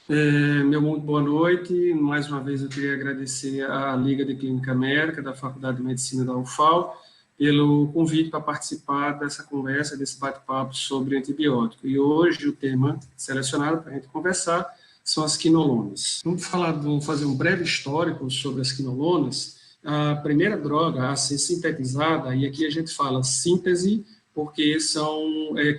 Meu muito boa noite. Mais uma vez eu queria agradecer à Liga de Clínica Médica da Faculdade de Medicina da UFAL pelo convite para participar dessa conversa, desse bate-papo sobre antibiótico. E hoje o tema selecionado para a gente conversar são as quinolonas. Vamos fazer um breve histórico sobre as quinolonas. A primeira droga a ser sintetizada, e aqui a gente fala síntese porque são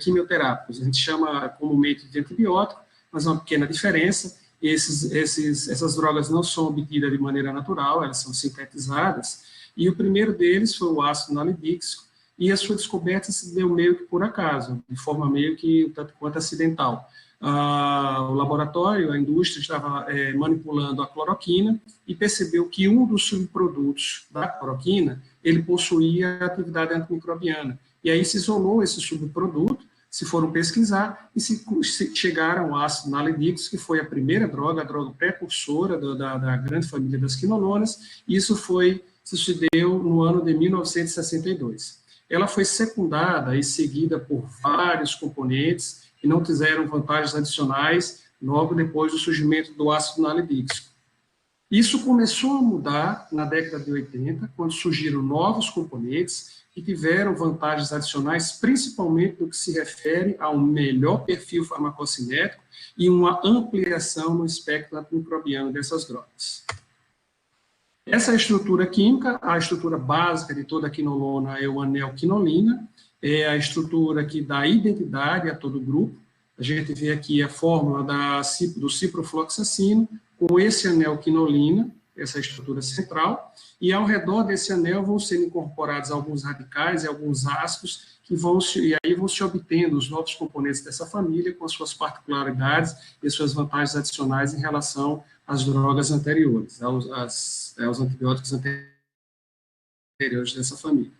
quimioterápicos, a gente chama comumente de antibiótico, mas uma pequena diferença, essas drogas não são obtidas de maneira natural, elas são sintetizadas, e o primeiro deles foi o ácido nalidíxico, e a sua descoberta se deu meio que por acaso, de forma meio que tanto quanto acidental. O laboratório, a indústria estava manipulando a cloroquina e percebeu que um dos subprodutos da cloroquina, ele possuía atividade antimicrobiana, e aí se isolou esse subproduto, se foram pesquisar e se chegaram ao ácido nalidíxico, que foi a primeira droga, a droga precursora da grande família das quinolonas, e isso se deu no ano de 1962. Ela foi secundada e seguida por vários componentes que não tiveram vantagens adicionais logo depois do surgimento do ácido nalidíxico. Isso começou a mudar na década de 80, quando surgiram novos componentes que tiveram vantagens adicionais, principalmente no que se refere a um melhor perfil farmacocinético e uma ampliação no espectro antimicrobiano dessas drogas. Essa estrutura química, a estrutura básica de toda a quinolona é o anel quinolina, é a estrutura que dá identidade a todo o grupo. A gente vê aqui a fórmula do ciprofloxacino, com esse anel quinolina, essa estrutura central, e ao redor desse anel vão ser incorporados alguns radicais e alguns ácidos, e aí vão se obtendo os novos componentes dessa família, com as suas particularidades e suas vantagens adicionais em relação às drogas anteriores, aos antibióticos anteriores dessa família.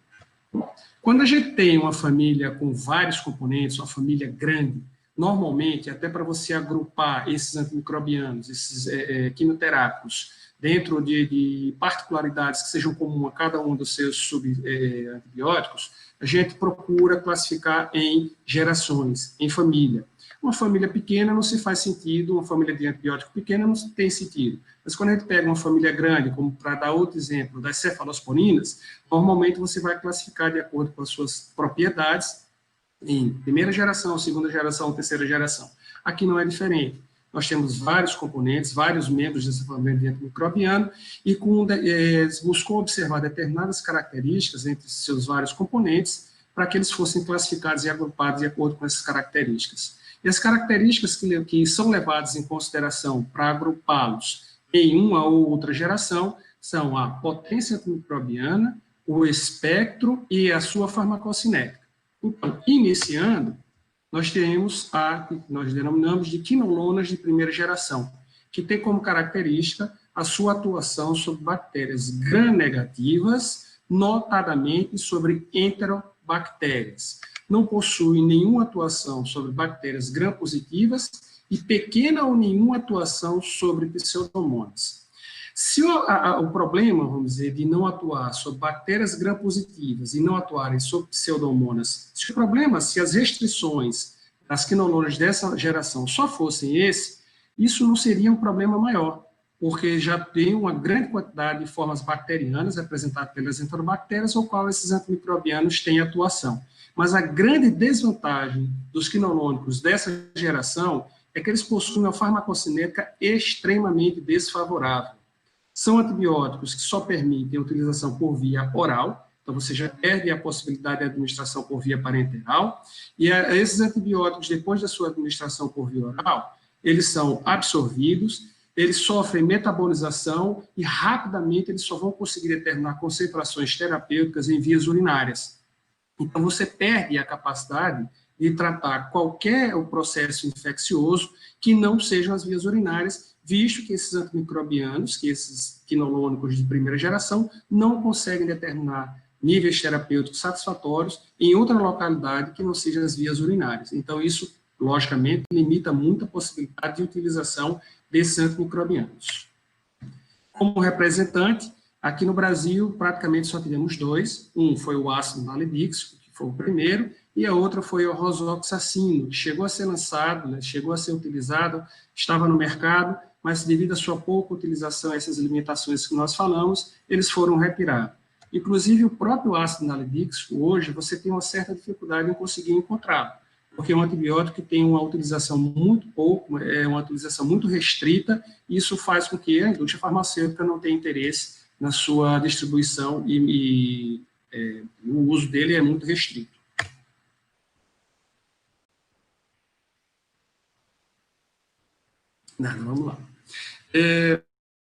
Quando a gente tem uma família com vários componentes, uma família grande, normalmente, até para você agrupar esses antimicrobianos, esses quimioterápicos, dentro de particularidades que sejam comuns a cada um dos seus antibióticos, a gente procura classificar em gerações, em família. Uma família pequena não se faz sentido, uma família de antibiótico pequena não tem sentido. Mas quando a gente pega uma família grande, como para dar outro exemplo, das cefalosporinas, normalmente você vai classificar de acordo com as suas propriedades em primeira geração, segunda geração, terceira geração. Aqui não é diferente. Nós temos vários componentes, vários membros dessa família de antimicrobiano, e buscou observar determinadas características entre seus vários componentes, para que eles fossem classificados e agrupados de acordo com essas características. E as características que são levadas em consideração para agrupá-los em uma ou outra geração são a potência antimicrobiana, o espectro e a sua farmacocinética. Então, iniciando, nós temos nós denominamos de quinolonas de primeira geração, que tem como característica a sua atuação sobre bactérias gram-negativas, notadamente sobre enterobactérias. Não possui nenhuma atuação sobre bactérias gram-positivas e pequena ou nenhuma atuação sobre pseudomonas. Se o problema, vamos dizer, de não atuar sobre bactérias gram-positivas e não atuarem sobre pseudomonas, se as restrições das quinolonas dessa geração só fossem isso não seria um problema maior, porque já tem uma grande quantidade de formas bacterianas representadas pelas enterobactérias, ao qual esses antimicrobianos têm atuação. Mas a grande desvantagem dos quinolonicos dessa geração é que eles possuem uma farmacocinética extremamente desfavorável. São antibióticos que só permitem a utilização por via oral, então você já perde a possibilidade de administração por via parenteral, e esses antibióticos, depois da sua administração por via oral, eles são absorvidos, eles sofrem metabolização e rapidamente eles só vão conseguir determinar concentrações terapêuticas em vias urinárias. Então você perde a capacidade de tratar qualquer processo infeccioso que não sejam as vias urinárias, visto que esses antimicrobianos, que esses quinolonicos de primeira geração, não conseguem determinar níveis terapêuticos satisfatórios em outra localidade que não seja as vias urinárias. Então, isso, logicamente, limita muito a possibilidade de utilização desses antimicrobianos. Como representante, aqui no Brasil, praticamente só tivemos dois. Um foi o ácido nalidíxico, que foi o primeiro, e a outra foi o rosuloxacino, que chegou a ser lançado, né, chegou a ser utilizado, estava no mercado, mas devido à sua pouca utilização, essas limitações que nós falamos, eles foram retirados. Inclusive, o próprio ácido nalidíxico, hoje, você tem uma certa dificuldade em conseguir encontrá-lo, porque é um antibiótico que tem uma utilização muito pouco, é uma utilização muito restrita, e isso faz com que a indústria farmacêutica não tenha interesse na sua distribuição e o uso dele é muito restrito. Nada, vamos lá.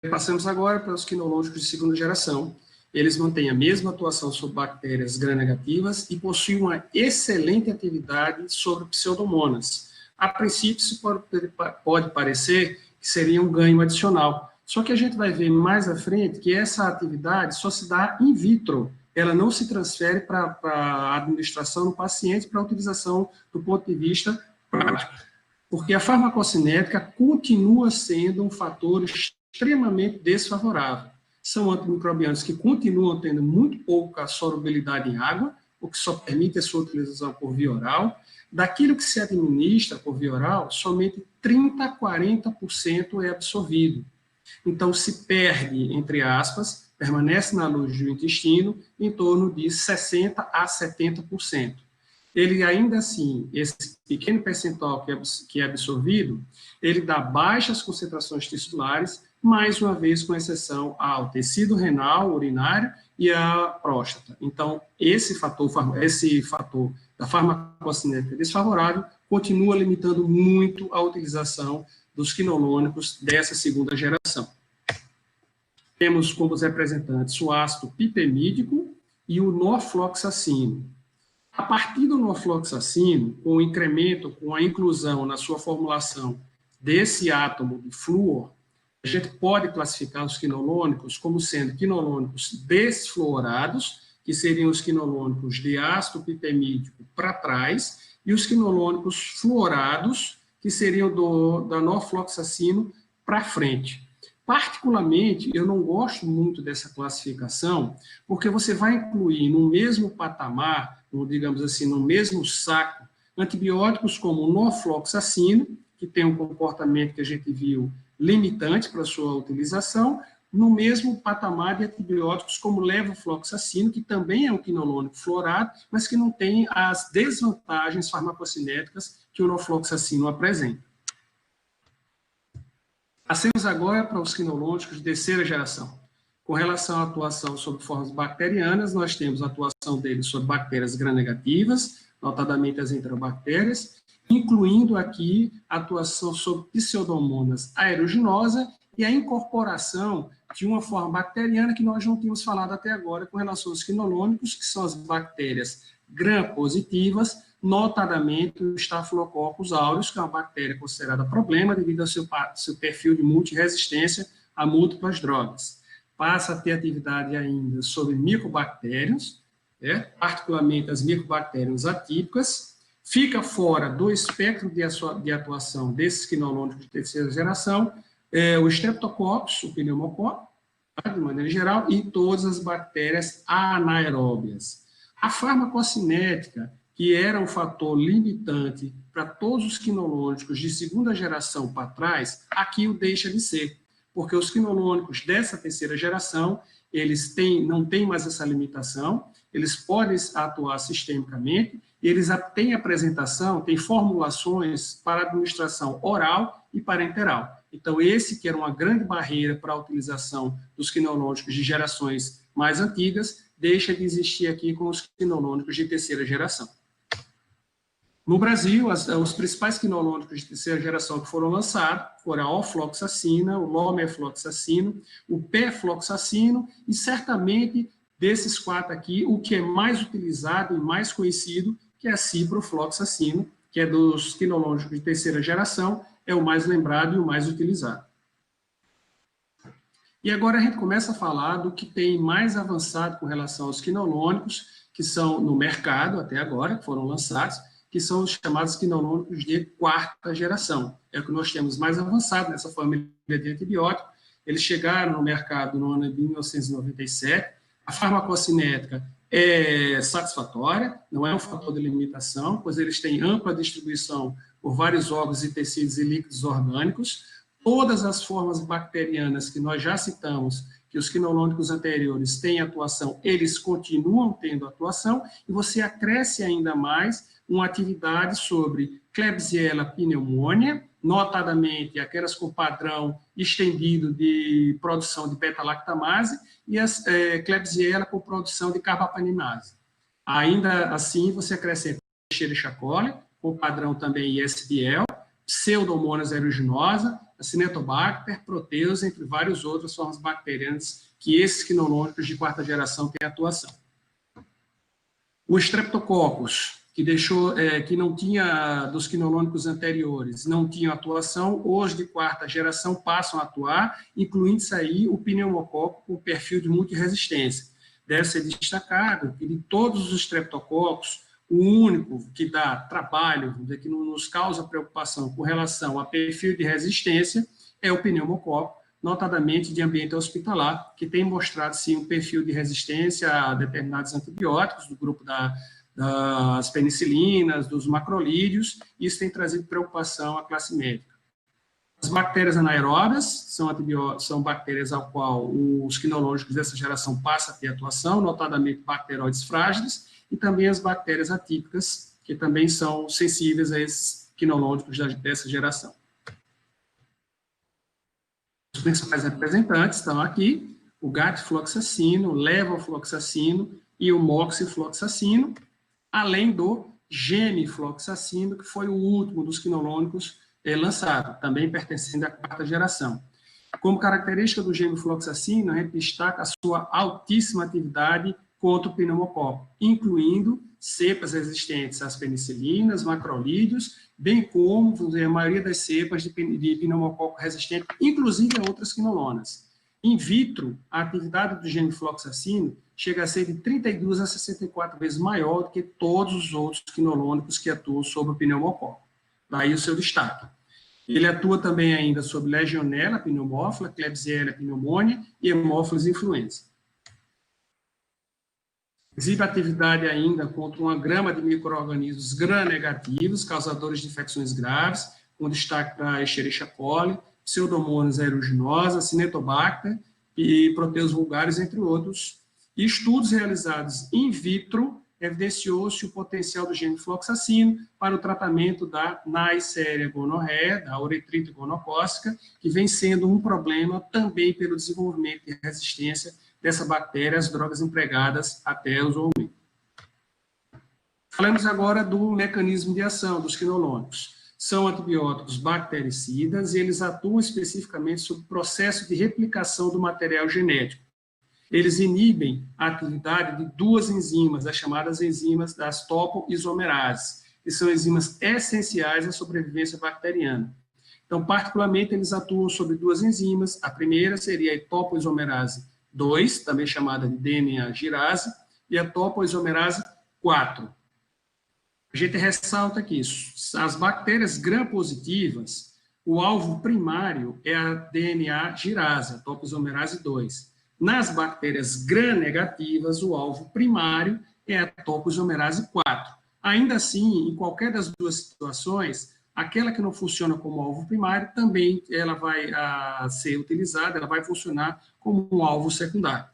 Passamos agora para os quinológicos de segunda geração. Eles mantêm a mesma atuação sobre bactérias gram-negativas e possuem uma excelente atividade sobre pseudomonas. A princípio, isso pode parecer que seria um ganho adicional, só que a gente vai ver mais à frente que essa atividade só se dá in vitro, ela não se transfere para a administração no paciente para a utilização do ponto de vista prático, porque a farmacocinética continua sendo um fator extremamente desfavorável. São antimicrobianos que continuam tendo muito pouca solubilidade em água, o que só permite a sua utilização por via oral. Daquilo que se administra por via oral, somente 30% a 40% é absorvido. Então, se perde, entre aspas, permanece na luz do intestino, em torno de 60% a 70%. Ele, ainda assim, esse pequeno percentual que é absorvido, ele dá baixas concentrações tissulares, mais uma vez com exceção ao tecido renal, urinário e à próstata. Então, esse fator da farmacocinética desfavorável continua limitando muito a utilização dos quinolônicos dessa segunda geração. Temos como representantes o ácido pipemídico e o norfloxacino. A partir do norfloxacino, com o incremento, com a inclusão na sua formulação desse átomo de flúor, a gente pode classificar os quinolônicos como sendo quinolônicos desfluorados, que seriam os quinolônicos de ácido pipemídico para trás, e os quinolônicos fluorados, que seriam da norfloxacino para frente. Particularmente, eu não gosto muito dessa classificação, porque você vai incluir no mesmo patamar, digamos assim, no mesmo saco, antibióticos como o norfloxacino, que tem um comportamento que a gente viu limitante para sua utilização, no mesmo patamar de antibióticos como o levofloxacino, que também é um quinolônico fluorado, mas que não tem as desvantagens farmacocinéticas que o norfloxacino apresenta. Passemos agora para os quinolônicos de terceira geração. Com relação à atuação sobre formas bacterianas, nós temos a atuação deles sobre bactérias gram-negativas, notadamente as enterobactérias, incluindo aqui a atuação sobre pseudomonas aeruginosa e a incorporação de uma forma bacteriana que nós não tínhamos falado até agora com relação aos quinolônicos, que são as bactérias gram-positivas, notadamente o Staphylococcus aureus, que é uma bactéria considerada problema devido ao seu perfil de multiresistência a múltiplas drogas. Passa a ter atividade ainda sobre micobactérios, particularmente as micobactérias atípicas, fica fora do espectro de atuação desses quinolônicos de terceira geração, o Streptococcus, o pneumococo, de maneira geral, e todas as bactérias anaeróbias. A farmacocinética, que era um fator limitante para todos os quinolônicos de segunda geração para trás, aqui o deixa de ser, porque os quinolônicos dessa terceira geração, eles não têm mais essa limitação, eles podem atuar sistemicamente, eles têm apresentação, têm formulações para administração oral e parenteral. Então, esse que era uma grande barreira para a utilização dos quinolônicos de gerações mais antigas, deixa de existir aqui com os quinolônicos de terceira geração. No Brasil, os principais quinolônicos de terceira geração que foram lançados foram a ofloxacina, o lomefloxacino, o perfloxacino e, certamente, desses quatro aqui, o que é mais utilizado e mais conhecido, que é a ciprofloxacino, que é dos quinolônicos de terceira geração, é o mais lembrado e o mais utilizado. E agora a gente começa a falar do que tem mais avançado com relação aos quinolônicos, que são no mercado até agora, que foram lançados, que são os chamados quinolônicos de quarta geração. É o que nós temos mais avançado nessa família de antibióticos. Eles chegaram no mercado no ano de 1997. A farmacocinética é satisfatória, não é um fator de limitação, pois eles têm ampla distribuição por vários órgãos e tecidos e líquidos orgânicos. Todas as formas bacterianas que nós já citamos, que os quinolonicos anteriores têm atuação, eles continuam tendo atuação, e você acresce ainda mais uma atividade sobre Klebsiella pneumoniae, notadamente aquelas com padrão estendido de produção de beta-lactamase, e as Klebsiella com produção de carbapenemase. Ainda assim, você acrescenta Escherichia coli, com padrão também ISBL, Pseudomonas aeruginosa, Acinetobacter, Proteus, entre várias outras formas bacterianas que esses quinolonicos de quarta geração têm atuação. O Streptococcus, que não tinha, dos quinolonicos anteriores, não tinha atuação, hoje de quarta geração passam a atuar, incluindo-se aí o pneumococo com perfil de multiresistência. Deve ser destacado que de todos os streptococos, o único que dá trabalho, que não nos causa preocupação com relação a perfil de resistência, é o pneumococo, notadamente de ambiente hospitalar, que tem mostrado, sim, um perfil de resistência a determinados antibióticos, do grupo das penicilinas, dos macrolídeos, e isso tem trazido preocupação à classe médica. As bactérias anaeróbias são bactérias ao qual os quinologicos dessa geração passam a ter atuação, notadamente bacteroides frágeis, e também as bactérias atípicas, que também são sensíveis a esses quinologicos dessa geração. Os principais representantes estão aqui, o gatfloxacino, o levofloxacino e o moxifloxacino, além do gemifloxacino, que foi o último dos quinolonicos lançado, também pertencente à quarta geração. Como característica do gemifloxacino, a gente destaca a sua altíssima atividade contra o pneumococo, incluindo cepas resistentes às penicilinas, macrolídeos, bem como a maioria das cepas de pneumococo resistente, inclusive a outras quinolonas. In vitro, a atividade do gemifloxacino chega a ser de 32 a 64 vezes maior do que todos os outros quinolonicos que atuam sobre o pneumococo. Daí o seu destaque. Ele atua também ainda sobre Legionella pneumófila, Klebsiella pneumoniae e Haemophilus influenza. Exibe atividade ainda contra uma grama de micro-organismos gram-negativos, causadores de infecções graves, com destaque para Escherichia coli, Pseudomonas aeruginosa, Acinetobacter e Proteus vulgaris, entre outros. E estudos realizados in vitro evidenciou-se o potencial do gemifloxacino para o tratamento da Neisseria gonorreia, da uretrite gonocócica, que vem sendo um problema também pelo desenvolvimento de resistência dessa bactéria às drogas empregadas até usualmente. Falamos agora do mecanismo de ação dos quinolonicos. São antibióticos bactericidas e eles atuam especificamente sobre o processo de replicação do material genético. Eles inibem a atividade de duas enzimas, as chamadas enzimas das topoisomerases, que são enzimas essenciais à sobrevivência bacteriana. Então, particularmente, eles atuam sobre duas enzimas. A primeira seria a topoisomerase 2, também chamada de DNA girase, e a topoisomerase 4. A gente ressalta que as bactérias gram-positivas, o alvo primário é a DNA girase, a topoisomerase 2. Nas bactérias gram-negativas, o alvo primário é a topoisomerase 4. Ainda assim, em qualquer das duas situações, aquela que não funciona como alvo primário, também ela vai ser utilizada, ela vai funcionar como um alvo secundário.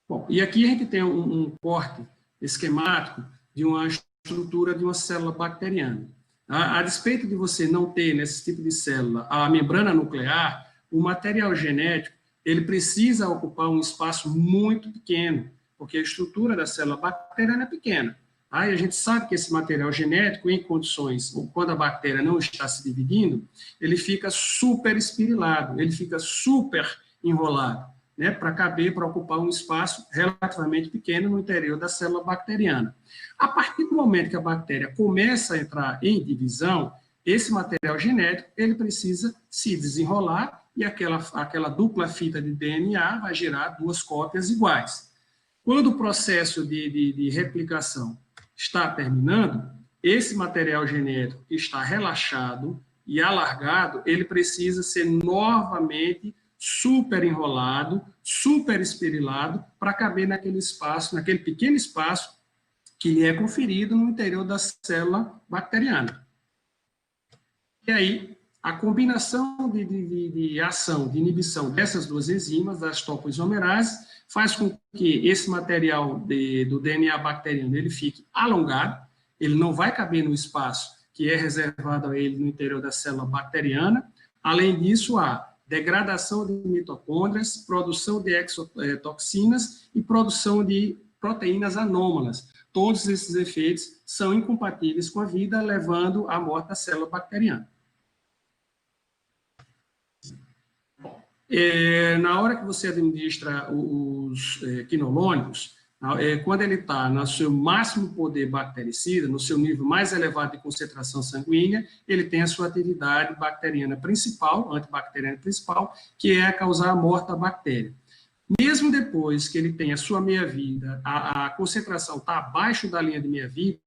Bom, e aqui a gente tem um corte esquemático de uma estrutura de uma célula bacteriana. A despeito de você não ter, nesse tipo de célula, a membrana nuclear, o material genético, ele precisa ocupar um espaço muito pequeno, porque a estrutura da célula bacteriana é pequena. Tá? E a gente sabe que esse material genético, em condições, ou quando a bactéria não está se dividindo, ele fica super espirilado, ele fica super enrolado, né, para caber, para ocupar um espaço relativamente pequeno no interior da célula bacteriana. A partir do momento que a bactéria começa a entrar em divisão, esse material genético ele precisa se desenrolar e aquela dupla fita de DNA vai gerar duas cópias iguais. Quando o processo de replicação está terminando, esse material genético que está relaxado e alargado, ele precisa ser novamente super enrolado, super esperilado, para caber naquele espaço, naquele pequeno espaço que lhe é conferido no interior da célula bacteriana. E aí, a combinação de ação, de inibição dessas duas enzimas, das topoisomerases, faz com que esse material do DNA bacteriano ele fique alongado, ele não vai caber no espaço que é reservado a ele no interior da célula bacteriana. Além disso, há degradação de mitocôndrias, produção de exotoxinas e produção de proteínas anômalas. Todos esses efeitos são incompatíveis com a vida, levando à morte da célula bacteriana. Na hora que você administra os quinolonicos, quando ele está no seu máximo poder bactericida, no seu nível mais elevado de concentração sanguínea, ele tem a sua atividade bacteriana principal, antibacteriana principal, que é causar a morte da bactéria. Mesmo depois que ele tem a sua meia-vida, a concentração está abaixo da linha de meia-vida,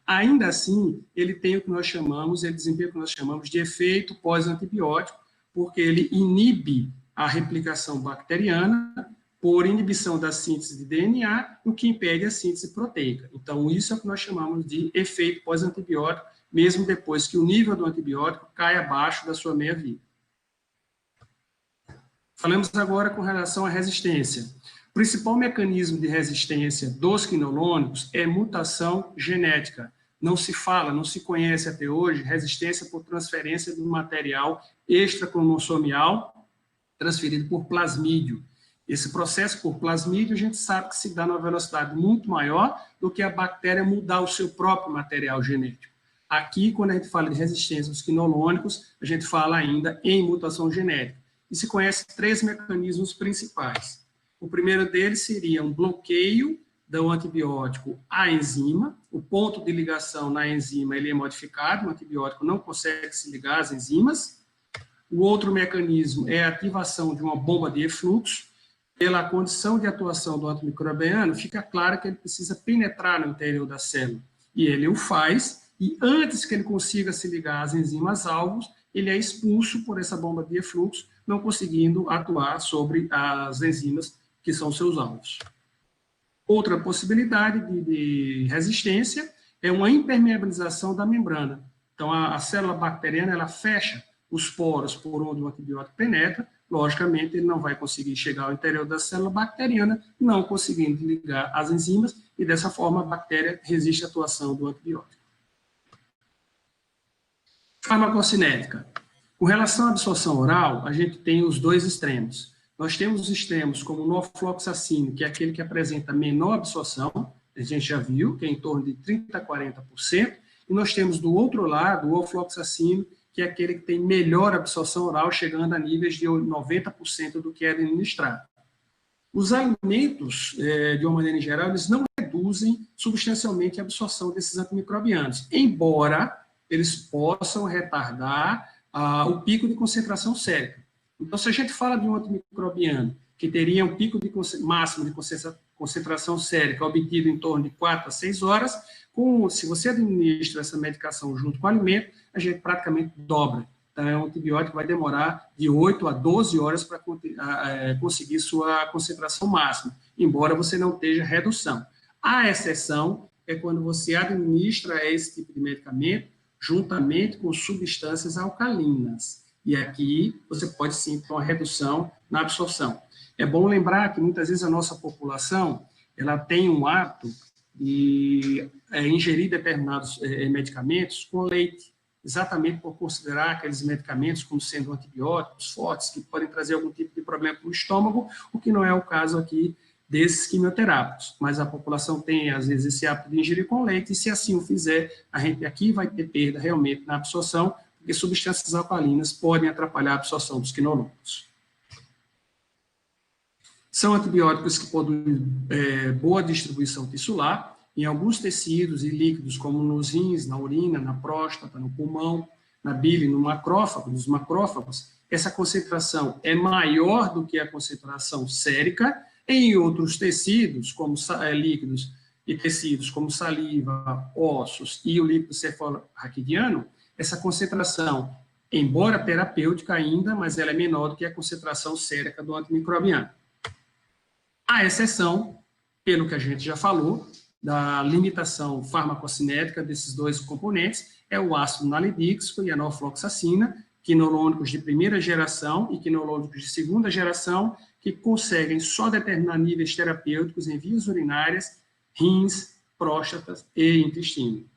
ainda assim, ele tem o que nós chamamos, ele desempenha o que nós chamamos de efeito pós-antibiótico, porque ele inibe a replicação bacteriana por inibição da síntese de DNA, o que impede a síntese proteica. Então, isso é o que nós chamamos de efeito pós-antibiótico, mesmo depois que o nível do antibiótico cai abaixo da sua meia-vida. Falamos agora com relação à resistência. O principal mecanismo de resistência dos quinolonicos é mutação genética. Não se fala, não se conhece até hoje resistência por transferência do material extracromossomial transferido por plasmídio. Esse processo por plasmídio, a gente sabe que se dá numa velocidade muito maior do que a bactéria mudar o seu próprio material genético. Aqui, quando a gente fala de resistência aos quinolonicos, a gente fala ainda em mutação genética. E se conhece 3 mecanismos principais. O primeiro deles seria um bloqueio do antibiótico à enzima. O ponto de ligação na enzima ele é modificado, o antibiótico não consegue se ligar às enzimas. O outro mecanismo é a ativação de uma bomba de efluxo. Pela condição de atuação do antimicrobiano, fica claro que ele precisa penetrar no interior da célula. E ele o faz, e antes que ele consiga se ligar às enzimas alvos, ele é expulso por essa bomba de efluxo, não conseguindo atuar sobre as enzimas que são seus alvos. Outra possibilidade de resistência é uma impermeabilização da membrana. Então, a célula bacteriana ela fecha os poros por onde o antibiótico penetra, logicamente ele não vai conseguir chegar ao interior da célula bacteriana, não conseguindo ligar as enzimas, e dessa forma a bactéria resiste à atuação do antibiótico. Farmacocinética. Com relação à absorção oral, a gente tem os dois extremos. Nós temos os extremos como o norfloxacino, que é aquele que apresenta menor absorção, a gente já viu, que é em torno de 30% a 40%, e nós temos do outro lado o ofloxacino, que é aquele que tem melhor absorção oral, chegando a níveis de 90% do que é administrado. Os alimentos, de uma maneira geral, eles não reduzem substancialmente a absorção desses antimicrobianos, embora eles possam retardar o pico de concentração sérica. Então, se a gente fala de um antimicrobiano que teria um pico máximo de concentração sérica obtido em torno de 4 a 6 horas, se você administra essa medicação junto com o alimento, a gente praticamente dobra. Então, um antibiótico vai demorar de 8 a 12 horas para conseguir sua concentração máxima, embora você não esteja redução. A exceção é quando você administra esse tipo de medicamento juntamente com substâncias alcalinas. E aqui você pode sim ter uma redução na absorção. É bom lembrar que muitas vezes a nossa população ela tem um hábito de ingerir determinados medicamentos com leite, exatamente por considerar aqueles medicamentos como sendo antibióticos fortes, que podem trazer algum tipo de problema para o estômago, o que não é o caso aqui desses quimioterápicos. Mas a população tem, às vezes, esse hábito de ingerir com leite, e se assim o fizer, a gente aqui vai ter perda realmente na absorção, porque substâncias alcalinas podem atrapalhar a absorção dos quinolonicos. São antibióticos que possuem boa distribuição tissular, em alguns tecidos e líquidos, como nos rins, na urina, na próstata, no pulmão, na bile, no macrófago, nos macrófagos, essa concentração é maior do que a concentração sérica. Em outros tecidos, como líquidos e tecidos como saliva, ossos e o líquido cefalorraquidiano, essa concentração embora terapêutica ainda, mas ela é menor do que a concentração sérica do antimicrobiano. A exceção, pelo que a gente já falou, da limitação farmacocinética desses dois componentes, é o ácido nalidíxico e a norfloxacina, quinolonicos de primeira geração e quinolonicos de segunda geração, que conseguem só determinar níveis terapêuticos em vias urinárias, rins, próstatas e intestino.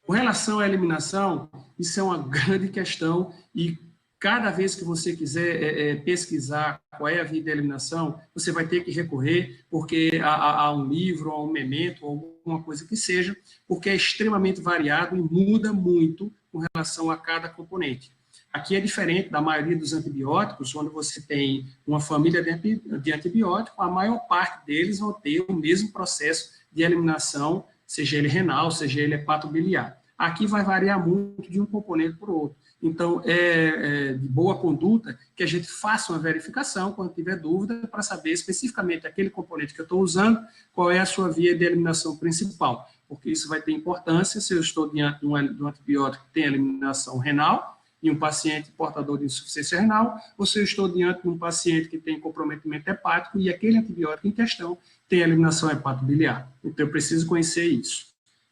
Com relação à eliminação, isso é uma grande questão e cada vez que você quiser pesquisar qual é a via de eliminação, você vai ter que recorrer porque a um livro, a um memento, ou alguma coisa que seja, porque é extremamente variado e muda muito com relação a cada componente. Aqui é diferente da maioria dos antibióticos, onde você tem uma família de antibióticos, a maior parte deles vão ter o mesmo processo de eliminação, seja ele renal, seja ele hepatobiliar. Aqui vai variar muito de um componente para o outro. Então, é de boa conduta que a gente faça uma verificação, quando tiver dúvida, para saber especificamente aquele componente que eu estou usando, qual é a sua via de eliminação principal, porque isso vai ter importância se eu estou diante de um antibiótico que tem eliminação renal, e um paciente portador de insuficiência renal, ou se eu estou diante de um paciente que tem comprometimento hepático e aquele antibiótico em questão tem eliminação hepatobiliar. Então, eu preciso conhecer isso.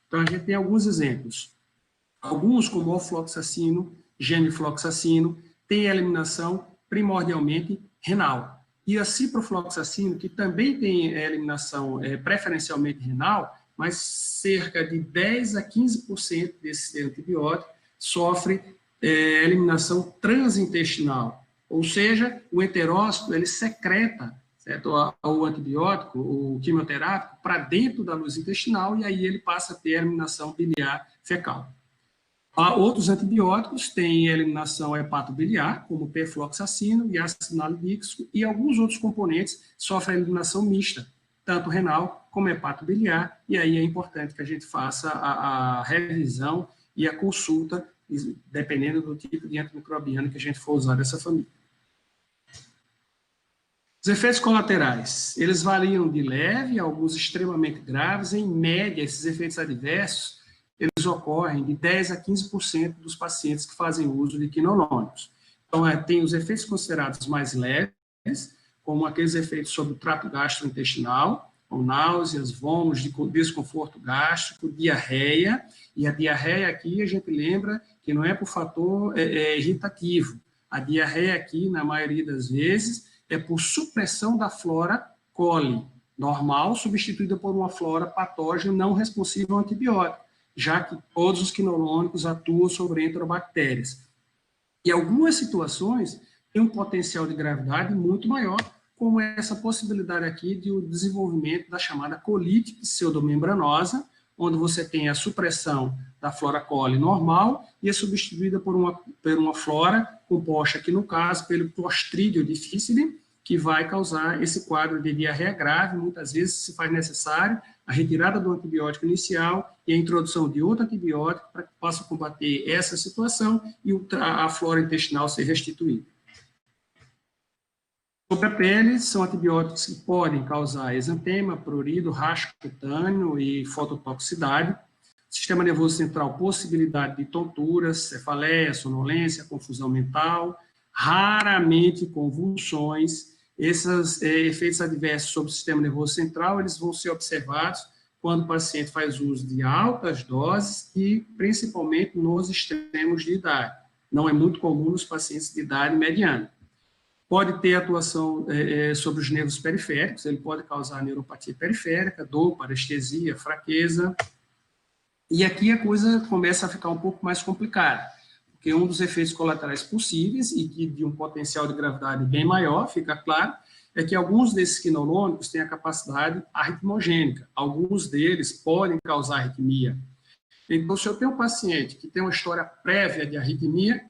Então, a gente tem alguns exemplos. Alguns, como o ofloxacino, genifloxacino, têm eliminação primordialmente renal. E a ciprofloxacino, que também tem eliminação preferencialmente renal, mas cerca de 10 a 15% desse antibiótico sofre eliminação transintestinal. Ou seja, o enterócito, ele secreta, certo, o antibiótico, o quimioterápico, para dentro da luz intestinal e aí ele passa a ter eliminação biliar fecal. Outros antibióticos têm eliminação hepatobiliar, como o perfloxacino e ácido nalidíxico, e alguns outros componentes sofrem eliminação mista, tanto renal como hepatobiliar, e aí é importante que a gente faça a revisão e a consulta, dependendo do tipo de antimicrobiano que a gente for usar dessa família. Os efeitos colaterais, eles variam de leve a alguns extremamente graves. Em média, esses efeitos adversos, eles ocorrem de 10 a 15% dos pacientes que fazem uso de quinolonicos. Então, tem os efeitos considerados mais leves, como aqueles efeitos sobre o trato gastrointestinal, com náuseas, vômitos, desconforto gástrico, diarreia, e a diarreia aqui a gente lembra que não é por fator irritativo. A diarreia aqui, na maioria das vezes, é por supressão da flora coli, normal, substituída por uma flora patógena não responsiva ao antibiótico, já que todos os quinolonicos atuam sobre enterobactérias. E algumas situações têm um potencial de gravidade muito maior, como essa possibilidade aqui de o desenvolvimento da chamada colite pseudomembranosa, onde você tem a supressão da flora coli normal e é substituída por uma flora composta, aqui no caso, pelo Clostridium difficile, que vai causar esse quadro de diarreia grave. Muitas vezes se faz necessário a retirada do antibiótico inicial e a introdução de outro antibiótico para que possa combater essa situação e a flora intestinal ser restituída. Sobre a pele, são antibióticos que podem causar exantema, prurido, rasgo cutâneo e fototoxicidade. Sistema nervoso central, possibilidade de tonturas, cefaleia, sonolência, confusão mental, raramente convulsões. Esses efeitos adversos sobre o sistema nervoso central, eles vão ser observados quando o paciente faz uso de altas doses e principalmente nos extremos de idade. Não é muito comum nos pacientes de idade mediana. Pode ter atuação sobre os nervos periféricos, ele pode causar neuropatia periférica, dor, parestesia, fraqueza. E aqui a coisa começa a ficar um pouco mais complicada, porque um dos efeitos colaterais possíveis, e que de um potencial de gravidade bem maior, fica claro, é que alguns desses quinolonicos têm a capacidade arritmogênica. Alguns deles podem causar arritmia. Então, se eu tenho um paciente que tem uma história prévia de arritmia,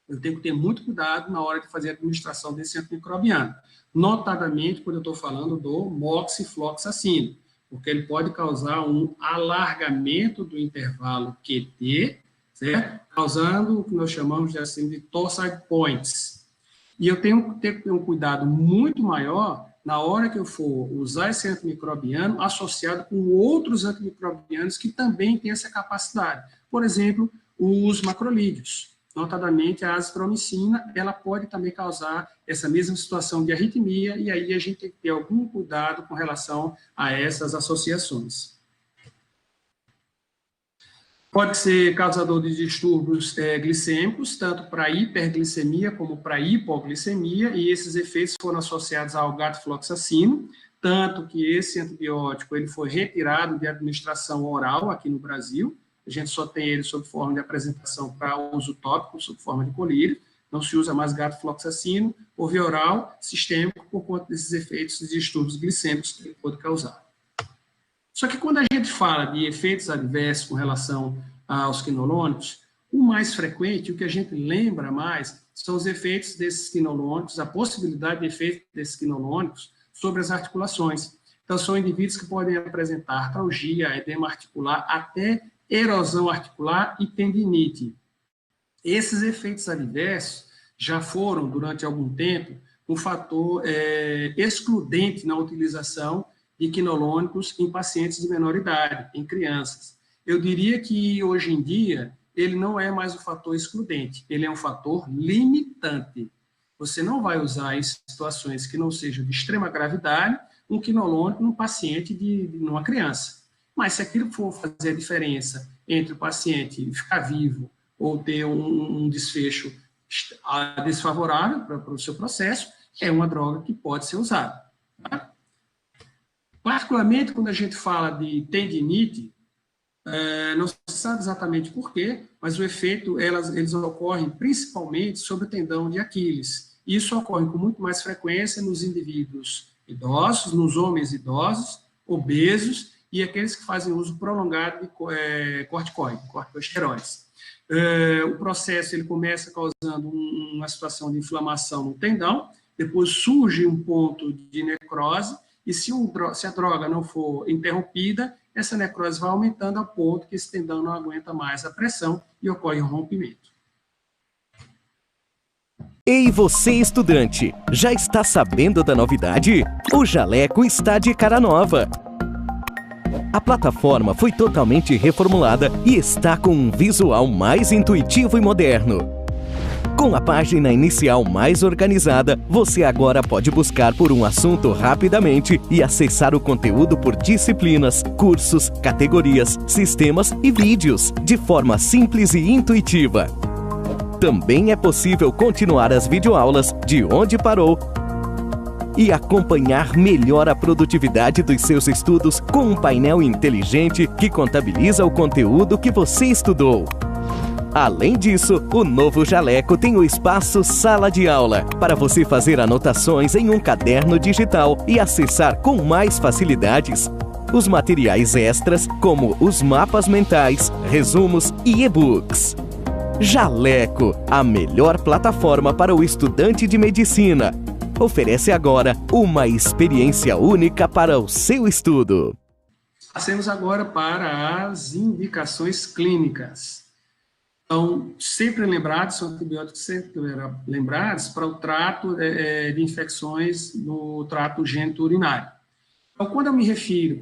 eu tenho que ter muito cuidado na hora de fazer a administração desse antimicrobiano. Notadamente, quando eu estou falando do moxifloxacino, porque ele pode causar um alargamento do intervalo QT, certo? Causando o que nós chamamos de, assim, de torsade points. E eu tenho que ter um cuidado muito maior na hora que eu for usar esse antimicrobiano associado com outros antimicrobianos que também têm essa capacidade. Por exemplo, os macrolídeos, notadamente a azitromicina. Ela pode também causar essa mesma situação de arritmia, e aí a gente tem que ter algum cuidado com relação a essas associações. Pode ser causador de distúrbios glicêmicos, tanto para hiperglicemia como para hipoglicemia, e esses efeitos foram associados ao gatofloxacino, tanto que esse antibiótico ele foi retirado de administração oral aqui no Brasil. A gente só tem ele sob forma de apresentação para uso tópico, sob forma de colírio. Não se usa mais gatofloxacino, ou via oral, sistêmico, por conta desses efeitos de distúrbios glicêmicos que ele pode causar. Só que quando a gente fala de efeitos adversos com relação aos quinolonicos, o mais frequente, o que a gente lembra mais, são os efeitos desses quinolonicos, a possibilidade de efeitos desses quinolonicos sobre as articulações. Então, são indivíduos que podem apresentar artralgia, edema articular, até erosão articular e tendinite. Esses efeitos adversos já foram, durante algum tempo, um fator excludente na utilização de quinolonicos em pacientes de menor idade, em crianças. Eu diria que, hoje em dia, ele não é mais um fator excludente, ele é um fator limitante. Você não vai usar em situações que não sejam de extrema gravidade um quinolonico num paciente numa criança. Mas se aquilo for fazer a diferença entre o paciente ficar vivo ou ter um desfecho desfavorável para o seu processo, é uma droga que pode ser usada. Tá? Particularmente quando a gente fala de tendinite, não se sabe exatamente por quê, mas o efeito, eles ocorrem principalmente sobre o tendão de Aquiles. Isso ocorre com muito mais frequência nos indivíduos idosos, nos homens idosos, obesos e aqueles que fazem uso prolongado de corticosteroides. O processo ele começa causando uma situação de inflamação no tendão, depois surge um ponto de necrose, e se a droga não for interrompida, essa necrose vai aumentando ao ponto que esse tendão não aguenta mais a pressão e ocorre um rompimento. Ei, você estudante, já está sabendo da novidade? O Jaleco está de cara nova. A plataforma foi totalmente reformulada e está com um visual mais intuitivo e moderno. Com a página inicial mais organizada, você agora pode buscar por um assunto rapidamente e acessar o conteúdo por disciplinas, cursos, categorias, sistemas e vídeos, de forma simples e intuitiva. Também é possível continuar as videoaulas de onde parou e acompanhar melhor a produtividade dos seus estudos com um painel inteligente que contabiliza o conteúdo que você estudou. Além disso, o novo Jaleco tem o espaço Sala de Aula, para você fazer anotações em um caderno digital e acessar com mais facilidades os materiais extras, como os mapas mentais, resumos e e-books. Jaleco, a melhor plataforma para o estudante de medicina. Oferece agora uma experiência única para o seu estudo. Passemos agora para as indicações clínicas. Então, sempre lembrados, são antibióticos sempre lembrados para o trato de infecções no trato genito-urinário. Então, quando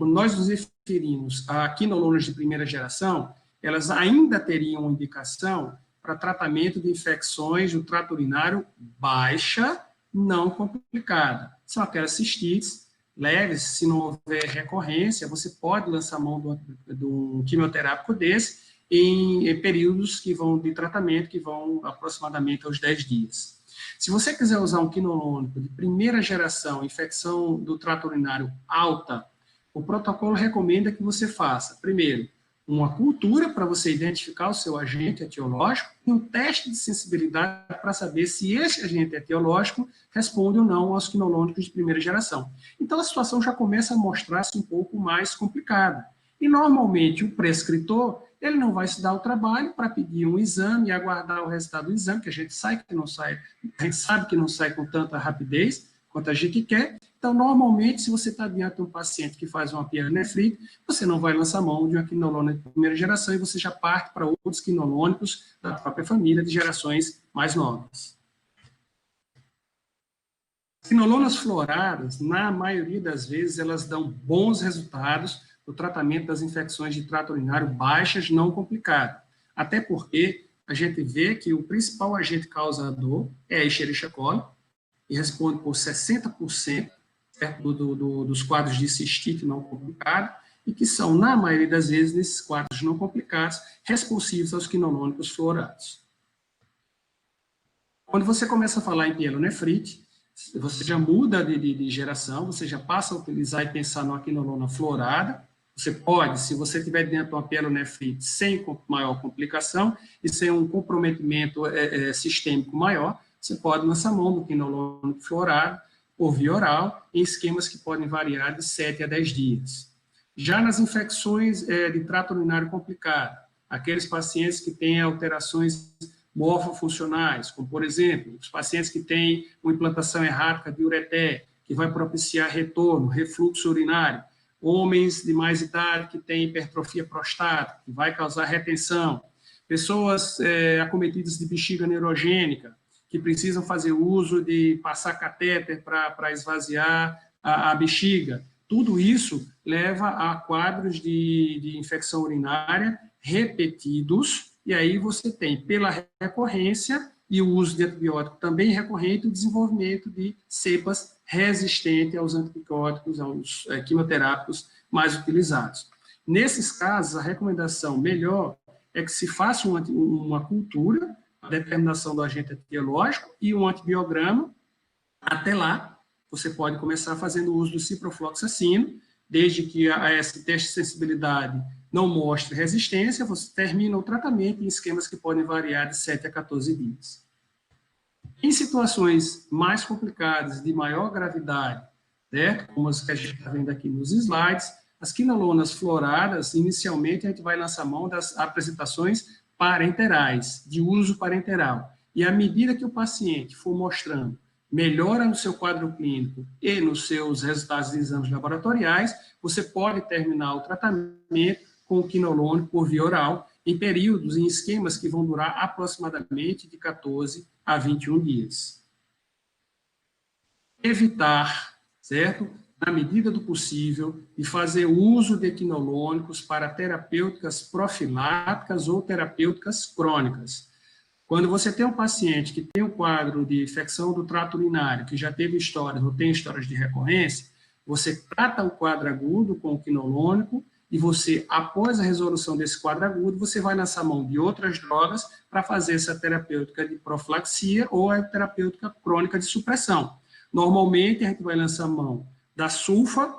nós nos referimos a quinolonas de primeira geração, elas ainda teriam indicação para tratamento de infecções do trato urinário baixa, não complicada. São aquelas cistites leves, se não houver recorrência, você pode lançar mão de um quimioterápico desse, em períodos de tratamento que vão aproximadamente aos 10 dias. Se você quiser usar um quinolonico de primeira geração, infecção do trato urinário alta, o protocolo recomenda que você faça, primeiro, uma cultura para você identificar o seu agente etiológico e um teste de sensibilidade para saber se esse agente etiológico responde ou não aos quinolonicos de primeira geração. Então, a situação já começa a mostrar-se um pouco mais complicada. E, normalmente, o prescritor ele não vai se dar o trabalho para pedir um exame e aguardar o resultado do exame, que a gente sabe que não sai com tanta rapidez quanto a gente quer. Então, normalmente, se você está diante de um paciente que faz uma pielonefrite, você não vai lançar mão de uma quinolona de primeira geração e você já parte para outros quinolonicos da própria família de gerações mais novas. As quinolonas floradas, na maioria das vezes, elas dão bons resultados no tratamento das infecções de trato urinário baixas não complicadas. até porque a gente vê que o principal agente causador é a Escherichia coli, e responde por 60% dos quadros de cistite não complicado, e que são, na maioria das vezes, nesses quadros não complicados, responsivos aos quinolonicos fluorados. Quando você começa a falar em pielonefrite, você já muda de geração, você já passa a utilizar e pensar numa quinolona fluorada. Você pode, se você tiver dentro de uma pielonefrite sem maior complicação e sem um comprometimento sistêmico maior, você pode lançar mão do quinolona fluorado por via oral, em esquemas que podem variar de 7 a 10 dias. Já nas infecções de trato urinário complicado, aqueles pacientes que têm alterações morfofuncionais, como, por exemplo, os pacientes que têm uma implantação errática de ureter, que vai propiciar retorno, refluxo urinário, homens de mais idade que têm hipertrofia prostática, que vai causar retenção, pessoas acometidas de bexiga neurogênica, que precisam fazer uso de passar catéter para esvaziar a bexiga. Tudo isso leva a quadros de infecção urinária repetidos, e aí você tem, pela recorrência e o uso de antibiótico também recorrente, o desenvolvimento de cepas resistentes aos antibióticos, aos quimioterápicos mais utilizados. Nesses casos, a recomendação melhor é que se faça uma cultura, a determinação do agente etiológico e um antibiograma. Até lá, você pode começar fazendo uso do ciprofloxacino, desde que esse teste de sensibilidade não mostre resistência, você termina o tratamento em esquemas que podem variar de 7 a 14 dias. Em situações mais complicadas, de maior gravidade, certo? Como as que a gente está vendo aqui nos slides, as quinolonas fluoradas, inicialmente a gente vai lançar mão das apresentações parenterais, de uso parenteral. E à medida que o paciente for mostrando melhora no seu quadro clínico e nos seus resultados de exames laboratoriais, você pode terminar o tratamento com o quinolone por via oral, em períodos, em esquemas que vão durar aproximadamente de 14 a 21 dias. Evitar, certo? Na medida do possível, de fazer uso de quinolonicos para terapêuticas profiláticas ou terapêuticas crônicas. Quando você tem um paciente que tem um quadro de infecção do trato urinário, que já teve histórias ou tem histórias de recorrência, você trata o quadro agudo com o quinolonico e você, após a resolução desse quadro agudo, você vai lançar mão de outras drogas para fazer essa terapêutica de profilaxia ou a terapêutica crônica de supressão. Normalmente, a gente vai lançar mão da sulfa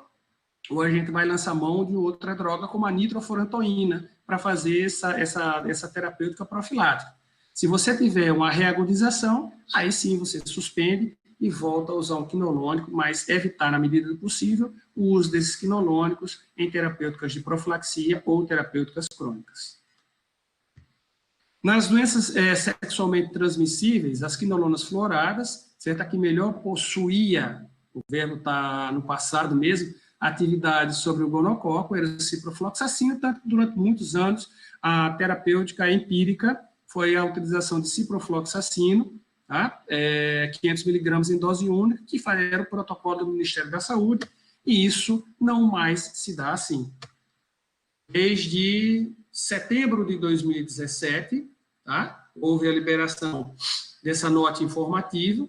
ou a gente vai lançar mão de outra droga como a nitrofurantoína para fazer essa terapêutica profilática. Se você tiver uma reagudização, aí sim você suspende e volta a usar um quinolonico, mas evitar, na medida do possível, o uso desses quinolonicos em terapêuticas de profilaxia ou terapêuticas crônicas. Nas doenças sexualmente transmissíveis, as quinolonas fluoradas, certo? A que melhor possuía, o verbo está no passado mesmo, atividade sobre o gonococo, era ciprofloxacina, tanto que durante muitos anos a terapêutica empírica foi a utilização de ciprofloxacino, tá? 500 miligramas em dose única, que era o protocolo do Ministério da Saúde, e isso não mais se dá assim. Desde setembro de 2017, tá? Houve a liberação dessa nota informativa,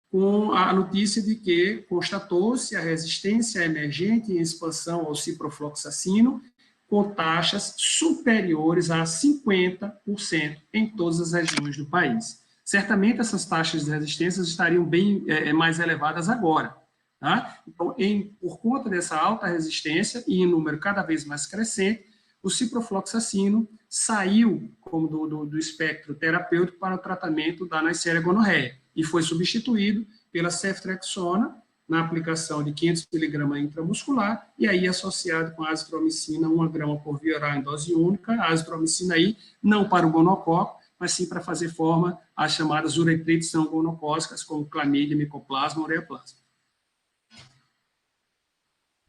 com a notícia de que constatou-se a resistência emergente em expansão ao ciprofloxacino, com taxas superiores a 50% em todas as regiões do país. Certamente essas taxas de resistência estariam bem mais elevadas agora. Tá? Então, por conta dessa alta resistência e em número cada vez mais crescente, o ciprofloxacino saiu como do espectro terapêutico para o tratamento da Neisseria gonorreia e foi substituído pela ceftriaxona, na aplicação de 500 mg intramuscular, e aí associado com a azitromicina, 1 grama por via oral em dose única, a azitromicina aí não para o gonococo, mas sim para fazer forma às chamadas uretrites não gonocócicas, como clamídia, micoplasma, ureaplasma.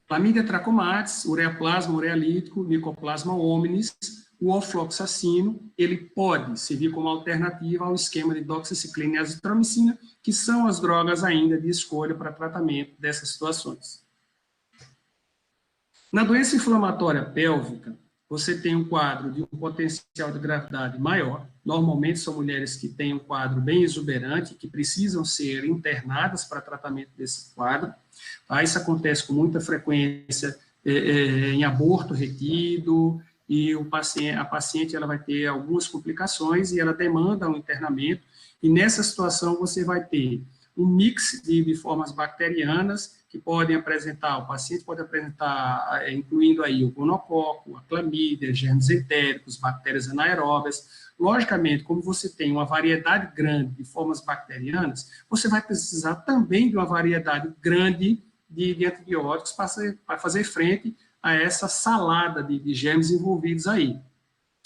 Clamídia trachomatis, ureaplasma urealítico, micoplasma hominis, o ofloxacino, ele pode servir como alternativa ao esquema de doxiciclina e azitromicina, que são as drogas ainda de escolha para tratamento dessas situações. Na doença inflamatória pélvica, você tem um quadro de um potencial de gravidade maior. Normalmente são mulheres que têm um quadro bem exuberante, que precisam ser internadas para tratamento desse quadro. Tá? Isso acontece com muita frequência em aborto retido, e a paciente ela vai ter algumas complicações e ela demanda um internamento, e nessa situação você vai ter um mix de formas bacterianas que podem apresentar, o paciente pode apresentar, incluindo aí o gonococo, a clamídia, germes entéricos, bactérias anaeróbias. Logicamente, como você tem uma variedade grande de formas bacterianas, você vai precisar também de uma variedade grande de antibióticos para fazer frente a essa salada de germes envolvidos aí.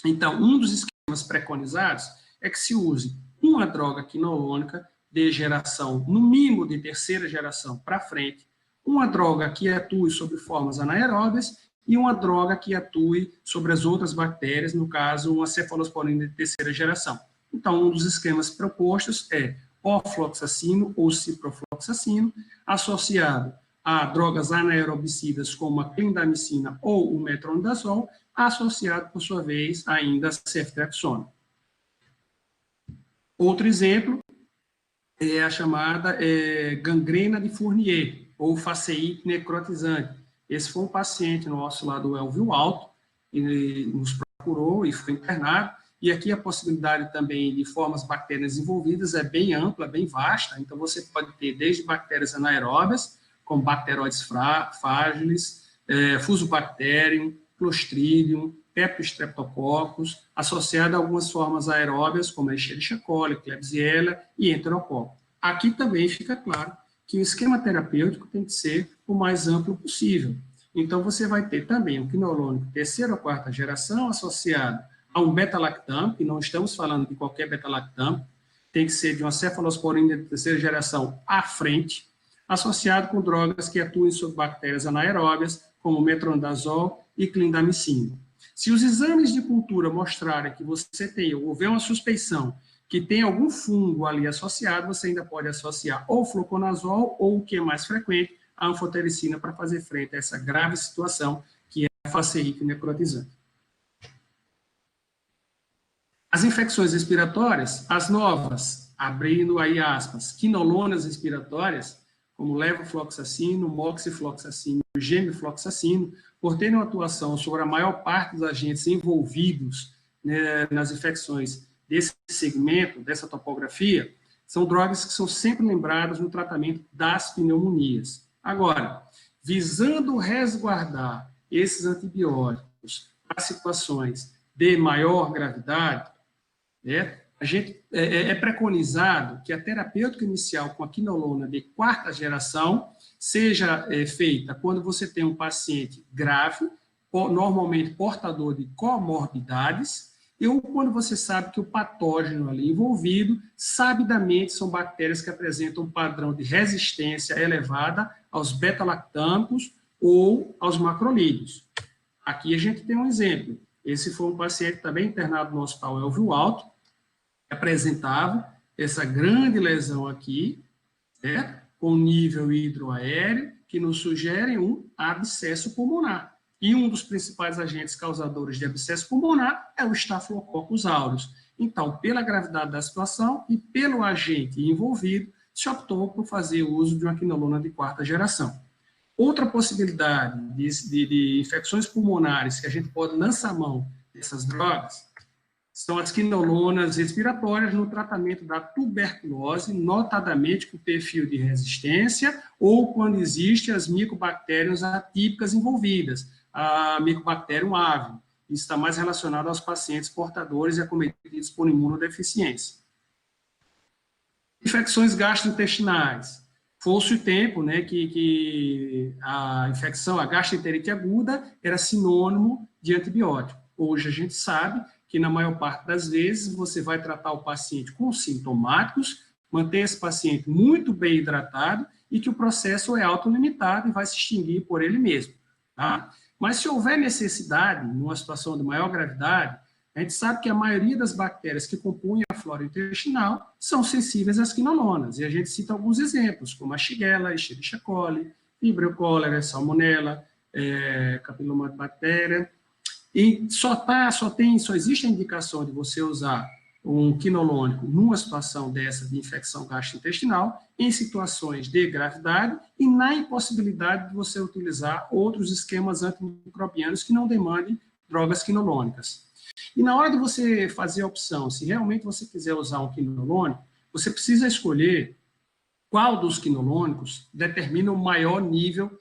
Então, um dos esquemas preconizados é que se use uma droga quinoloônica de geração, no mínimo de terceira geração para frente, uma droga que atue sobre formas anaeróbias e uma droga que atue sobre as outras bactérias, no caso, uma cefalosporina de terceira geração. Então, um dos esquemas propostos é ofloxacino ou ciprofloxacino, associado a drogas anaerobicidas como a clindamicina ou o metronidazol, associado, por sua vez, ainda a ceftriaxona. Outro exemplo é a chamada gangrena de Fournier, ou faceite necrotizante. Esse foi um paciente nosso lá do Elvio Alto, ele nos procurou e foi internado, e aqui a possibilidade também de formas bactérias envolvidas é bem ampla, bem vasta, então você pode ter desde bactérias anaeróbias, como Bacteroides fragilis, Fusobacterium, Clostridium, Peptostreptococcus, associado a algumas formas aeróbias, como a Escherichia coli, Klebsiella e Enterococcus. Aqui também fica claro que o esquema terapêutico tem que ser o mais amplo possível. Então, você vai ter também um quinoloônico terceira ou quarta geração associado a um beta-lactam, e não estamos falando de qualquer beta-lactam, tem que ser de uma cefalosporina de terceira geração à frente, associado com drogas que atuem sobre bactérias anaeróbias, como metronidazol e clindamicina. Se os exames de cultura mostrarem que você tem, ou houver uma suspeição que tem algum fungo ali associado, você ainda pode associar ou fluconazol, ou, o que é mais frequente, a anfotericina para fazer frente a essa grave situação que é a faceite necrotizante. As infecções respiratórias, as novas, abrindo aí aspas, quinolonas respiratórias, como levofloxacino, moxifloxacino e gemifloxacino, por terem uma atuação sobre a maior parte dos agentes envolvidos, né, nas infecções desse segmento, dessa topografia, são drogas que são sempre lembradas no tratamento das pneumonias. Agora, visando resguardar esses antibióticos para situações de maior gravidade, a gente é preconizado que a terapêutica inicial com a quinolona de quarta geração seja feita quando você tem um paciente grave, normalmente portador de comorbidades, ou quando você sabe que o patógeno ali envolvido, sabidamente, são bactérias que apresentam um padrão de resistência elevada aos beta-lactâmicos ou aos macrolídeos. Aqui a gente tem um exemplo. Esse foi um paciente também internado no Hospital Elvio Alto, que apresentava essa grande lesão aqui, com nível hidroaéreo, que nos sugere um abscesso pulmonar. E um dos principais agentes causadores de abscesso pulmonar é o Staphylococcus aureus. Então, pela gravidade da situação e pelo agente envolvido, se optou por fazer uso de uma quinolona de quarta geração. Outra possibilidade de infecções pulmonares que a gente pode lançar mão dessas drogas são as quinolonas respiratórias no tratamento da tuberculose, notadamente com perfil de resistência, ou quando existem as micobactérias atípicas envolvidas, a Mycobacterium avium. Isso está mais relacionado aos pacientes portadores e acometidos por imunodeficiência. Infecções gastrointestinais. Fosse o tempo, né, que a infecção, a gastroenterite aguda, era sinônimo de antibiótico. Hoje a gente sabe que na maior parte das vezes você vai tratar o paciente com sintomáticos, manter esse paciente muito bem hidratado e que o processo é autolimitado e vai se extinguir por ele mesmo. Tá? Mas se houver necessidade, numa situação de maior gravidade, a gente sabe que a maioria das bactérias que compõem a flora intestinal são sensíveis às quinolonas. E a gente cita alguns exemplos, como a Shigella, Escherichia coli, Vibrio cholerae, Salmonella, Capilobacter. E só existe a indicação de você usar um quinoloônico numa situação dessa de infecção gastrointestinal, em situações de gravidade e na impossibilidade de você utilizar outros esquemas antimicrobianos que não demandem drogas quinoloônicas. E na hora de você fazer a opção, se realmente você quiser usar um quinoloônico, você precisa escolher qual dos quinoloônicos determina o maior nível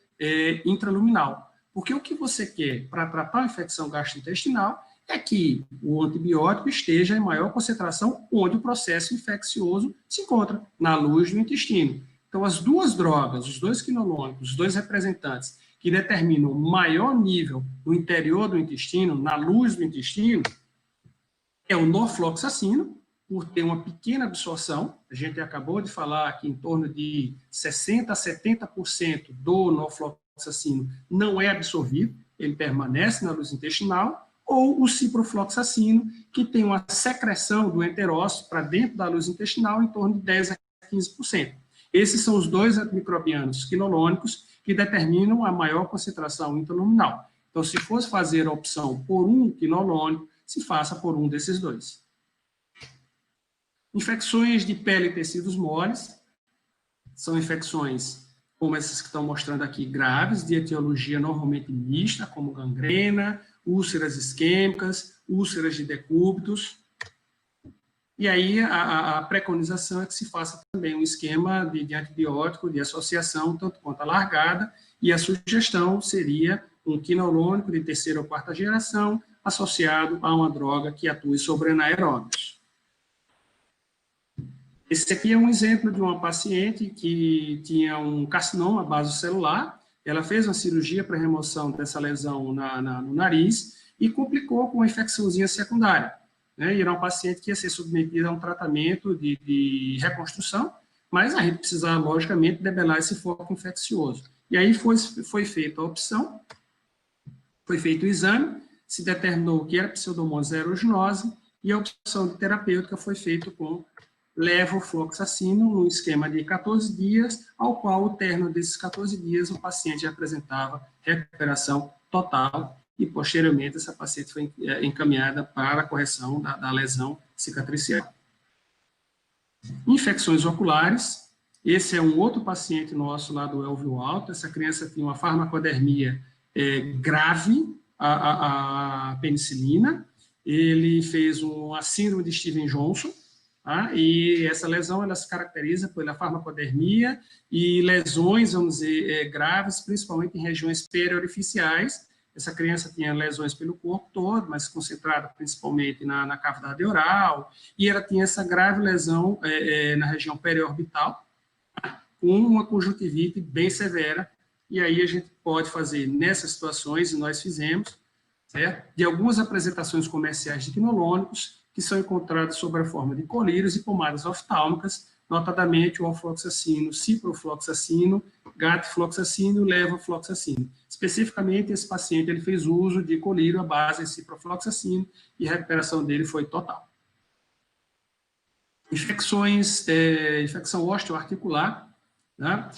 intraluminal. Porque o que você quer para tratar a infecção gastrointestinal é que o antibiótico esteja em maior concentração onde o processo infeccioso se encontra, na luz do intestino. Então, as duas drogas, os dois quinoloônicos, os dois representantes, que determinam o maior nível no interior do intestino, na luz do intestino, é o norfloxacino, por ter uma pequena absorção, a gente acabou de falar que em torno de 60% a 70% do norfloxacino não é absorvido, ele permanece na luz intestinal, ou o ciprofloxacino, que tem uma secreção do enterócito para dentro da luz intestinal em torno de 10% a 15%. Esses são os dois antimicrobianos quinoloônicos que determinam a maior concentração intraluminal. Então, se fosse fazer a opção por um quinoloônico, se faça por um desses dois. Infecções de pele e tecidos moles são infecções como essas que estão mostrando aqui, graves, de etiologia normalmente mista, como gangrena, úlceras isquêmicas, úlceras de decúbitos. E aí a preconização é que se faça também um esquema de antibiótico, de associação, tanto quanto alargada, e a sugestão seria um quinoloônico de terceira ou quarta geração, associado a uma droga que atue sobre anaeróbios. Esse aqui é um exemplo de uma paciente que tinha um carcinoma basocelular. Ela fez uma cirurgia para remoção dessa lesão no nariz e complicou com uma infecçãozinha secundária. Né? E era uma paciente que ia ser submetida a um tratamento de reconstrução, mas a gente precisava, logicamente, debelar esse foco infeccioso. E aí foi feita a opção, foi feito o exame, se determinou que era pseudomonas aeruginosa, e a opção de terapêutica foi feita com levofloxacino, num esquema de 14 dias, ao qual, ao término desses 14 dias, o paciente apresentava recuperação total e, posteriormente, essa paciente foi encaminhada para a correção da lesão cicatricial. Infecções oculares. Esse é um outro paciente nosso lá do Elvio Alto. Essa criança tinha uma farmacodermia grave à penicilina. Ele fez uma síndrome de Stevens-Johnson, tá? E essa lesão ela se caracteriza pela farmacodermia e lesões, vamos dizer, graves, principalmente em regiões periorificiais. Essa criança tinha lesões pelo corpo todo, mas concentrada principalmente na cavidade oral, e ela tinha essa grave lesão na região periorbital, com uma conjuntivite bem severa, e aí a gente pode fazer nessas situações, e nós fizemos, certo? De algumas apresentações comerciais de quinoloônicos, que são encontrados sob a forma de colírios e pomadas oftálmicas, notadamente o ofloxacino, ciprofloxacino, gatfloxacino e levofloxacino. Especificamente, esse paciente ele fez uso de colírio à base de ciprofloxacino e a recuperação dele foi total. Infecção osteoarticular, né?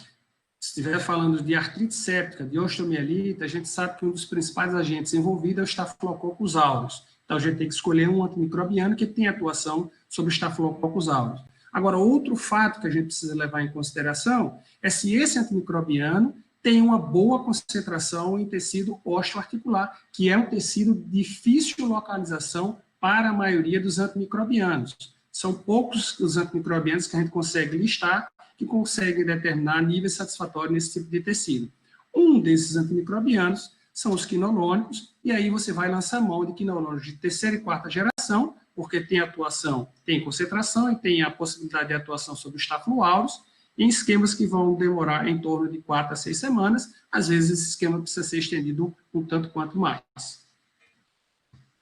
Se estiver falando de artrite séptica, de osteomielite, a gente sabe que um dos principais agentes envolvidos é o Staphylococcus aureus. Então, a gente tem que escolher um antimicrobiano que tem atuação sobre o Staphylococcus aureus. Agora, outro fato que a gente precisa levar em consideração é se esse antimicrobiano tem uma boa concentração em tecido osteoarticular, que é um tecido de difícil localização para a maioria dos antimicrobianos. São poucos os antimicrobianos que a gente consegue listar que conseguem determinar níveis satisfatórios nesse tipo de tecido. Um desses antimicrobianos são os quinoloônicos, e aí você vai lançar mão de quinoloônicos de terceira e quarta geração, porque tem atuação, tem concentração e tem a possibilidade de atuação sobre o Staphylococcus aureus, em esquemas que vão demorar em torno de 4 a 6 semanas, às vezes esse esquema precisa ser estendido um tanto quanto mais.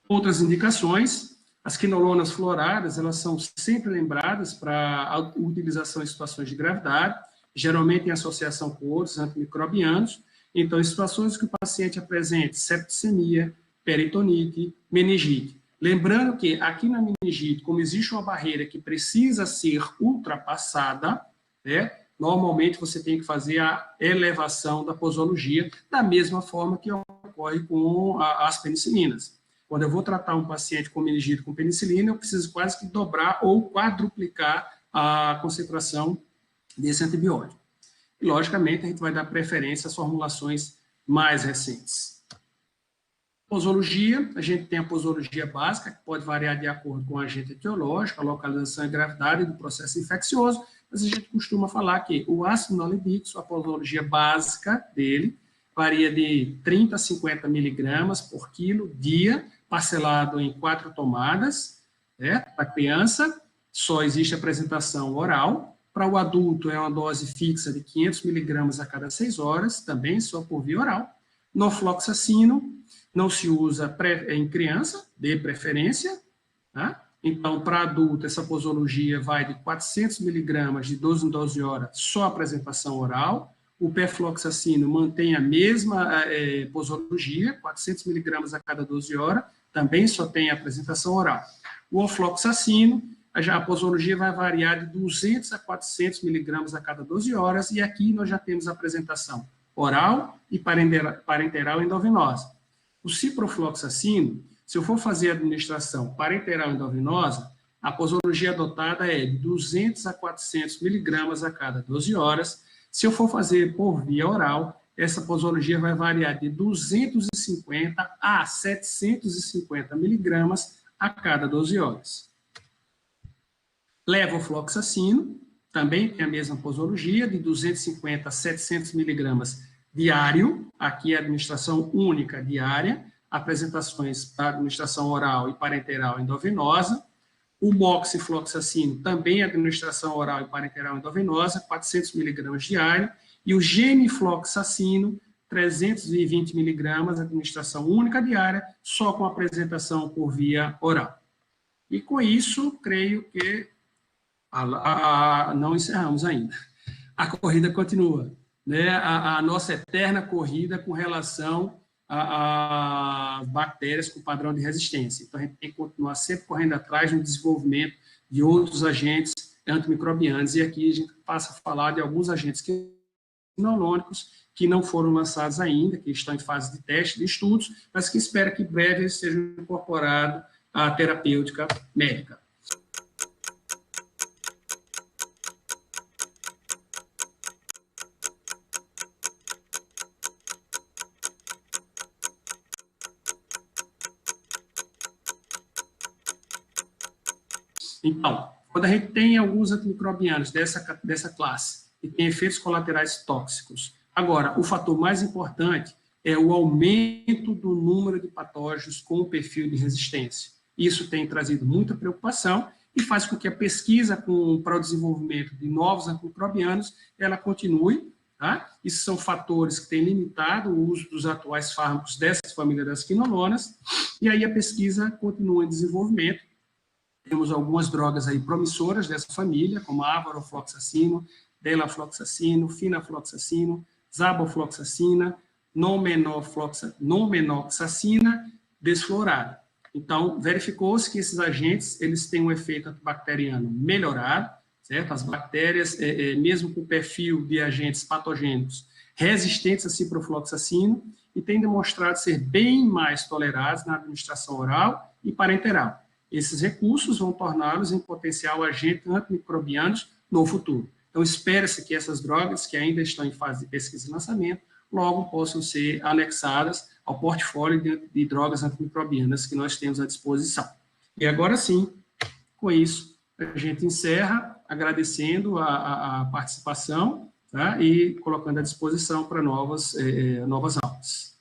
Outras indicações, as quinolonas fluoradas, elas são sempre lembradas para a utilização em situações de gravidade, geralmente em associação com outros antimicrobianos. Então, em situações que o paciente apresente septicemia, peritonite, meningite. Lembrando que aqui na meningite, como existe uma barreira que precisa ser ultrapassada, né, normalmente você tem que fazer a elevação da posologia, da mesma forma que ocorre com as penicilinas. Quando eu vou tratar um paciente com meningite com penicilina, eu preciso quase que dobrar ou quadruplicar a concentração desse antibiótico. E, logicamente, a gente vai dar preferência às formulações mais recentes. Posologia, a gente tem a posologia básica, que pode variar de acordo com o agente etiológico, a localização e gravidade do processo infeccioso, mas a gente costuma falar que o ácido nalidíxico, a posologia básica dele, varia de 30 a 50 miligramas por quilo dia, parcelado em 4 tomadas, né? Para a criança, só existe apresentação oral. Para o adulto, é uma dose fixa de 500 miligramas a cada 6 horas, também só por via oral. Norfloxacino não se usa em criança, de preferência, tá? Então, para adulto, essa posologia vai de 400 miligramas de 12 em 12 horas, só apresentação oral. O perfloxacino mantém a mesma posologia, 400 miligramas a cada 12 horas, também só tem apresentação oral. O ofloxacino, a posologia vai variar de 200 a 400 miligramas a cada 12 horas, e aqui nós já temos a apresentação oral e parenteral endovenosa. O ciprofloxacino, se eu for fazer a administração parenteral endovenosa, a posologia adotada é de 200 a 400 miligramas a cada 12 horas. Se eu for fazer por via oral, essa posologia vai variar de 250 a 750 miligramas a cada 12 horas. Levofloxacino, também tem a mesma posologia, de 250 a 700 miligramas diário, aqui é a administração única diária, apresentações para administração oral e parenteral endovenosa. O moxifloxacino, também administração oral e parenteral endovenosa, 400 miligramas diário. E o gemifloxacino, 320 miligramas, administração única diária, só com apresentação por via oral. E com isso, creio que não encerramos ainda. A corrida continua, né? A nossa eterna corrida com relação a bactérias com padrão de resistência. Então, a gente tem que continuar sempre correndo atrás no desenvolvimento de outros agentes antimicrobianos, e aqui a gente passa a falar de alguns agentes quinolonicos que não foram lançados ainda, que estão em fase de teste, de estudos, mas que espera que breve sejam incorporados à terapêutica médica. Então, quando a gente tem alguns antimicrobianos dessa classe e tem efeitos colaterais tóxicos, agora, o fator mais importante é o aumento do número de patógenos com perfil de resistência. Isso tem trazido muita preocupação e faz com que a pesquisa para o desenvolvimento de novos antimicrobianos, ela continue, tá? Isso são fatores que têm limitado o uso dos atuais fármacos dessa família das quinolonas, e aí a pesquisa continua em desenvolvimento. Temos algumas drogas aí promissoras dessa família, como a avarofloxacino, delafloxacino, finafloxacino, zabofloxacina, non-menoxacina desflorada. Então, verificou-se que esses agentes, eles têm um efeito antibacteriano melhorado, certo? As bactérias, mesmo com perfil de agentes patogênicos resistentes a ciprofloxacino, e têm demonstrado ser bem mais tolerados na administração oral e parenteral. Esses recursos vão torná-los em potencial agente antimicrobianos no futuro. Então, espera-se que essas drogas, que ainda estão em fase de pesquisa e lançamento, logo possam ser anexadas ao portfólio de drogas antimicrobianas que nós temos à disposição. E agora sim, com isso, a gente encerra agradecendo a participação, tá? E colocando à disposição para novas aulas.